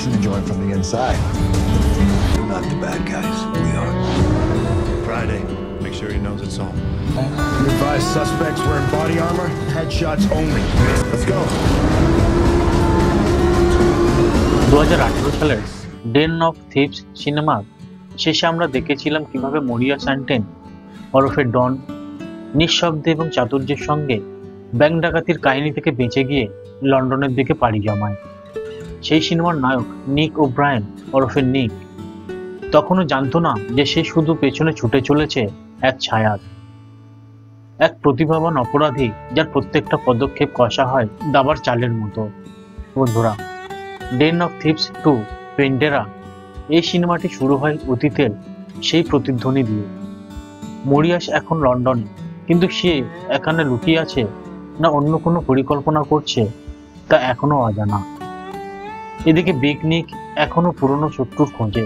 crashing the joint from the inside. They're not the bad guys. We are. Friday. Make sure he knows it's on. You advise suspects wearing body armor? Headshots only. Let's go. 2018 সালের ডেন of thieves cinema শেষে আমরা দেখেছিলাম কিভাবে মরিয়া স্যান্টেন ওরফে ডন নিঃশব্দে এবং চাতুর্যের সঙ্গে ব্যাংক ডাকাতির কাহিনী থেকে বেঁচে গিয়ে লন্ডনের দিকে পাড়ি জমায়। সেই সিনেমার নায়ক নিক ওব্রায়েন ওরফে নিক তখনও জানতো না যে সে শুধু পেছনে ছুটে চলেছে এক ছায়ার, এক প্রতিভাবান অপরাধী যার প্রত্যেকটা পদক্ষেপ কষা হয় দাবার চালের মতো। বন্ধুরা, ডেন অফ থিভস 2 ভেন্ডেরা এই সিনেমাটি শুরু হয় অতীতের সেই প্রতিধ্বনি দিয়ে। মরিয়াস এখন লন্ডনে, কিন্তু সে এখানে লুকিয়ে আছে না অন্য কোনো পরিকল্পনা করছে তা এখনো অজানা। এদিকে বিগ নিক এখনো পুরনো শত্রুর খোঁজে।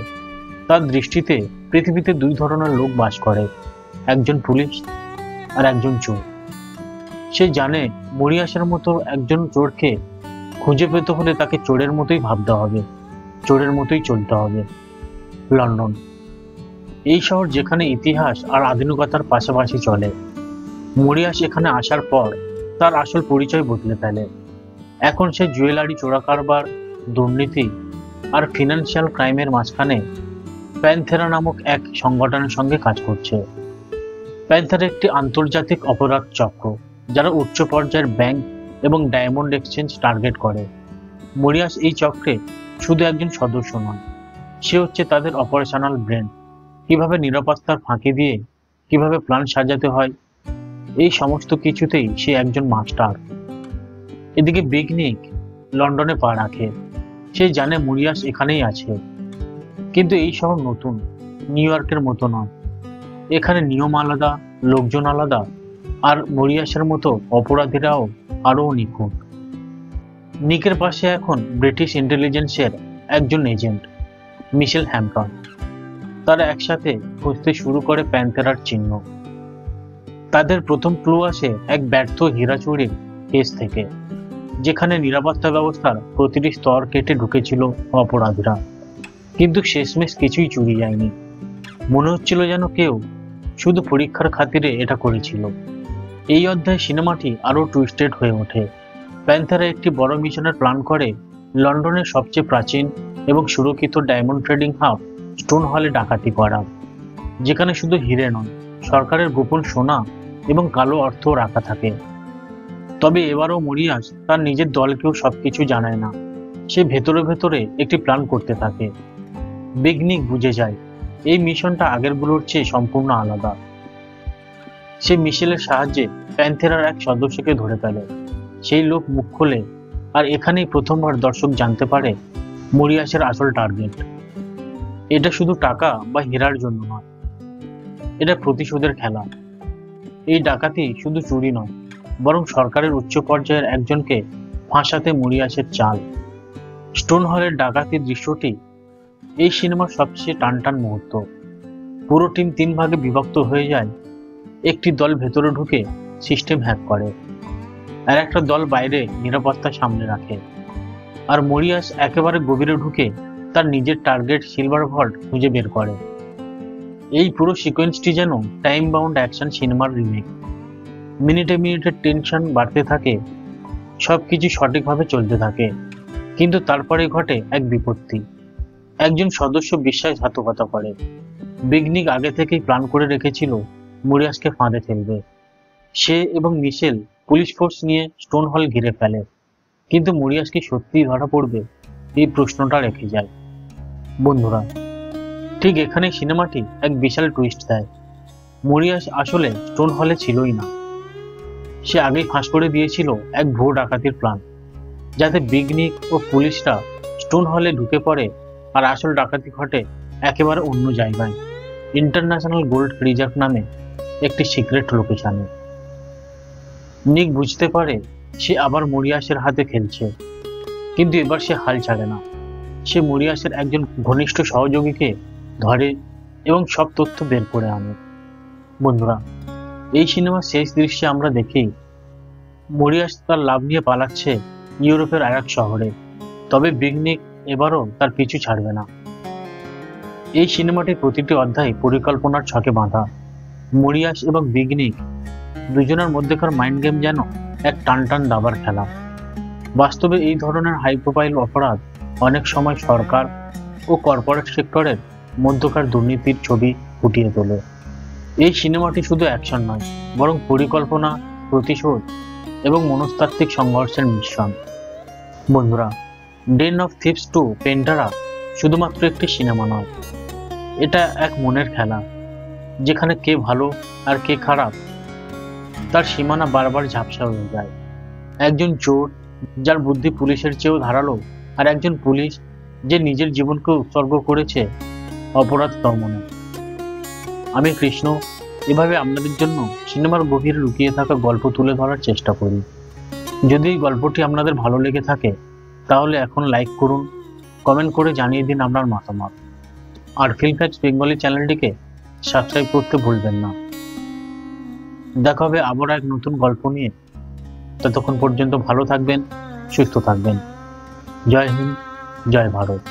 তার দৃষ্টিতে পৃথিবীতে দুই ধরনের লোক বাস করে, একজন পুলিশ আর একজন চোর। সে জানে মরিয়াসের মতো একজন চোরকে খুঁজে পেতে হলে তাকে চোরের মতোই ভাবতে হবে, চোরের মতোই চলতে হবে। লন্ডন এই শহর যেখানে ইতিহাস আর আধুনিকতার পাশাপাশি চলে। মরিয়াস এখানে আসার পর তার আসল পরিচয় বদলে ফেলে। এখন সে জুয়েলারি চোরাকারবার, দুর্নীতি আর ফিনান্সিয়াল ক্রাইমের মাঝখানে প্যান্থেরা নামক এক সংগঠনের সঙ্গে কাজ করছে। প্যান্থেরা একটি আন্তর্জাতিক অপরাধ চক্র যারা উচ্চ পর্যায়ের ব্যাংক এবং ডায়মন্ড এক্সচেঞ্জ টার্গেট করে। মরিয়াস এই চক্রে শুধু একজন সদস্য নয়, সে হচ্ছে তাদের অপারেশনাল ব্রেন। কিভাবে নিরাপত্তার ফাঁকি দিয়ে কিভাবে প্ল্যান সাজাতে হয়, এই সমস্ত কিছুতেই সে একজন মাস্টার। এদিকে বিগ নিক লন্ডনে পা রাখে। সে জানে মরিয়াস এখানেই আছে, কিন্তু এই শহর নতুন, নিউ ইয়র্কের মতো নয়। এখানে নিয়ম আলাদা, লোকজন আলাদা, আর মরিয়াসের মতো অপরাধীরাও আরও নিখুঁত। নিকের পাশে এখন ব্রিটিশ ইন্টেলিজেন্সের একজন এজেন্ট, মিশেল হ্যাম্পটন। তারা একসাথে খুঁজতে শুরু করে প্যান্থেরার চিহ্ন। তাদের প্রথম ক্লু আসে এক ব্যর্থ হীরা চুরির কেস থেকে, যেখানে নিরাপত্তা ব্যবস্থার প্রতিটি স্তর কেটে ঢুকেছিল অপরাধীরা, কিন্তু শেষমেশ কিছুই চুরি যায়নি। মনে হচ্ছিল যেন কেউ শুধু পরীক্ষার খাতিরে এটা করেছিল। এই অধ্যায়ে সিনেমাটি আরও টুইস্টেড হয়ে ওঠে। প্যান্থেরা একটি বড় মিশনের প্ল্যান করে লন্ডনের সবচেয়ে প্রাচীন এবং সুরক্ষিত ডায়মন্ড ট্রেডিং হাব স্টোন হলে ডাকাতি করা, যেখানে শুধু হিরে নয়, সরকারের গোপন সোনা এবং কালো অর্থ রাখা থাকে। তবে এবারও মরিয়াস তার নিজের দলকেও সবকিছু জানায় না। সে ভেতরে ভেতরে একটি প্ল্যান করতে থাকে। বিগ নিক বুঝে যায় এই মিশনটা আগেরগুলোর চেয়ে সম্পূর্ণ আলাদা। সে মিশেলের সাহায্যে প্যান্থেরার এক সদস্যকে ধরে ফেলে। সেই লোক মুখ খোলে, আর এখানেই প্রথমবার দর্শক জানতে পারে মরিয়াসের আসল টার্গেট। এটা শুধু টাকা বা হীরার জন্য নয়, এটা প্রতিশোধের খেলা। এই ডাকাতি শুধু চুরি নয়, বরং সরকারের উচ্চ পর্যায়ের একজনকে ফাঁসাতে মরিয়াসের চাল। স্টোন হলের ডাকাতির দৃশ্যটি এই সিনেমার সবচেয়ে টানটান মুহূর্ত। পুরো টিম 3 ভাগে বিভক্ত হয়ে যায়। একটি দল ভেতরে ঢুকে সিস্টেম হ্যাক করে, আর একটা দল বাইরে নিরাপত্তা সামনে রাখে। আর মরিয়াস একেবারে গভীরে ঢুকে তার নিজের টার্গেট সিলভার ভল্ট খুঁজে বের করে। এই পুরো সিকোয়েন্সটি যেন টাইম বাউন্ড অ্যাকশন সিনেমার রিমেক। মিনিটে মিনিটে টেনশন বাড়তে থাকে, সবকিছু সঠিকভাবে চলতে থাকে, কিন্তু তারপরে ঘটে এক বিপত্তি। একজন সদস্য বিশ্বাসঘাতকতা করে। বিগ নিক আগে থেকেই প্ল্যান করে রেখেছিল মরিয়াসকে ফাঁদে ফেলবে। সে এবং মিশেল পুলিশ ফোর্স নিয়ে স্টোন হল ঘিরে ফেলে, কিন্তু মরিয়াস কি সত্যিই ধরা পড়বে, এই প্রশ্নটা রেখে যায়। বন্ধুরা, ঠিক এখানে সিনেমাটি এক বিশাল টুইস্ট দেয়। মরিয়াস আসলে স্টোন হলে ছিলই না। সে আগেই ফাঁস করে দিয়েছিল এক ভুয়ো ডাকাতির প্ল্যান, যাতে বিগ নিক ও পুলিশরা স্টোন হলে ঢুকে পড়ে, আর আসল ডাকাতি ঘটে একেবারে অন্য জায়গায়, ইন্টারন্যাশনাল গোল্ড রিজার্ভ নামে একটি সিক্রেট লোকেশনে। নিক বুঝতে পারে সে আবার মরিয়াসের হাতে খেলছে, কিন্তু এবার সে হাল ছাড়ে না। সে মরিয়াসের একজন ঘনিষ্ঠ সহযোগীকে ধরে এবং সব তথ্য বের করে আনে। বন্ধুরা, এই সিনেমার শেষ দৃশ্যে আমরা দেখি মরিয়াস তার লাভ নিয়ে পালাচ্ছে ইউরোপের আরেক শহরে। তবে বিগ নিক এবারও তার পিছু ছাড়বে না। এই সিনেমাটির প্রতিটি অধ্যায় পরিকল্পনার ছকে বাঁধা। মরিয়াস এবং বিগনিক দুজনের মধ্যেকার মাইন্ড গেম যেন এক টানটান দাবার খেলা। বাস্তবে এই ধরনের হাই প্রোফাইল অপরাধ অনেক সময় সরকার ও কর্পোরেট সেক্টরের মধ্যকার দুর্নীতির ছবি ফুটিয়ে তোলে। এই সিনেমাটি শুধু অ্যাকশন নয়, বরং পরিকল্পনা, প্রতিশোধ এবং মনস্তাত্ত্বিক সংঘর্ষের মিশ্রণ। বন্ধুরা, ডেন অফ থিপস 2 পেন্টারা শুধুমাত্র একটি সিনেমা নয়, এটা এক মনের খেলা, যেখানে কে ভালো আর কে খারাপ তার সীমানা বারবার ঝাপসা হয়ে যায়। একজন চোর যার বুদ্ধি পুলিশের চেয়েও ধারালো, আর একজন পুলিশ যে নিজের জীবনকে উৎসর্গ করেছে অপরাধ দমনে। আমি কৃষ্ণ এভাবে আপনাদের জন্য সিনেমার গভীরে লুকিয়ে থাকা গল্প তুলে ধরার চেষ্টা করি। যদি এই গল্পটি আপনাদের ভালো লেগে থাকে তাহলে এখন লাইক করুন, কমেন্ট করে জানিয়ে দিন আপনার মতামত, আর ফিল্ম ফ্যাক্টস বেঙ্গলি চ্যানেলটিকে সাবস্ক্রাইব করতে ভুলবেন না। দেখা হবে আবার এক নতুন গল্প নিয়ে। ততক্ষণ পর্যন্ত ভালো থাকবেন, সুস্থ থাকবেন। জয় হিন্দ, জয় ভারত।